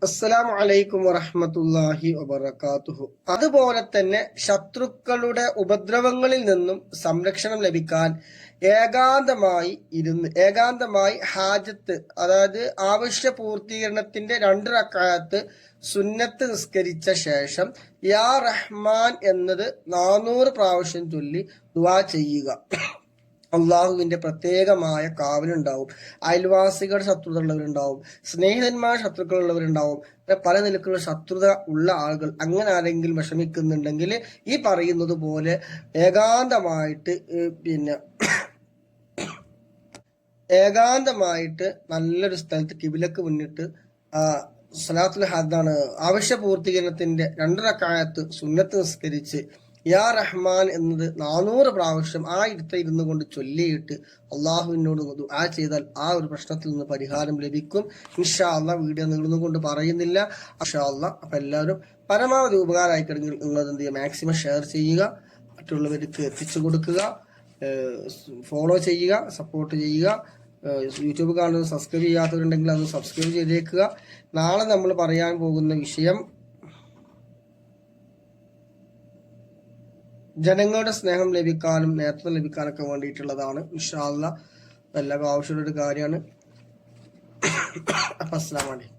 അസ്സലാമു അലൈക്കും വറഹ്മത്തുള്ളാഹി വബറകാതുഹു. അതുപോലെ തന്നെ ശത്രുക്കളുടെ ഉപദ്രവങ്ങളിൽ നിന്നും സംരക്ഷണം ലഭിക്കാൻ ഏകാന്തമായി ഹാജത്ത്, അതായത് ആവശ്യ പൂർത്തീകരണത്തിന്റെ 2 റക്അത്ത് സുന്നത്ത് നിസ്കരിച്ച ശേഷം യാ റഹ്മാൻ എന്നത് 400 പ്രാവശ്യം ചൊല്ലി ദുആ ചെയ്യുക. അള്ളാഹുവിന്റെ പ്രത്യേകമായ കാവലുണ്ടാവും. അയൽവാസികളുടെ ശത്രുത ഉള്ളവരുണ്ടാവും, സ്നേഹിതന്മാരുടെ ശത്രുക്കളുള്ളവരുണ്ടാവും, പല നിലക്കുള്ള ശത്രുത ഉള്ള ആളുകൾ. അങ്ങനെ ആരെങ്കിലും വിഷമിക്കുന്നുണ്ടെങ്കിൽ ഈ പറയുന്നത് പോലെ ഏകാന്തമായിട്ട് നല്ലൊരു സ്ഥലത്ത് കിബിലക്ക് മുന്നിട്ട് സലാത്തുൽ ഹദ്ദാണ് ആവശ്യ പൂർത്തീകരണത്തിന്റെ 2 റക്അത്ത് സുന്നത്ത് നിസ്കരിച്ച് യാ റഹ്മാൻ എന്നത് 400 പ്രാവശ്യം ആ ഇരുന്ന് കൊണ്ട് ചൊല്ലിയിട്ട് അള്ളാഹുവിനോട് ദുആ ചെയ്താൽ ആ ഒരു പ്രശ്നത്തിൽ നിന്ന് പരിഹാരം ലഭിക്കും. ഇൻഷാ അല്ലാഹ് വീഡിയോ നീളുന്നുകൊണ്ട് പറയുന്നില്ല. ഇൻഷാ അല്ലാഹ് അപ്പൊ എല്ലാവരും പരമാവധി ഉപകാരമായിക്കണമെങ്കിൽ നിങ്ങൾ എന്ത് ചെയ്യുക, മാക്സിമം ഷെയർ ചെയ്യുക, മറ്റുള്ളവർക്ക് എത്തിച്ചു കൊടുക്കുക, ഫോളോ ചെയ്യുക, സപ്പോർട്ട് ചെയ്യുക. യൂട്യൂബ് കാണുന്നത് സബ്സ്ക്രൈബ് ചെയ്യാത്തവരുണ്ടെങ്കിൽ അത് സബ്സ്ക്രൈബ് ചെയ്തേക്കുക. നാളെ നമ്മൾ പറയാൻ പോകുന്ന വിഷയം ജനങ്ങളുടെ സ്നേഹം ലഭിക്കാനും നേതൃത്വം ലഭിക്കാനൊക്കെ വേണ്ടിയിട്ടുള്ളതാണ്. ഇൻഷാ അല്ലാഹ് എല്ലാവർക്കും ആവശ്യമുള്ള ഒരു കാര്യമാണ്. അപ്പൊ അസ്സലാമു അലൈക്കും.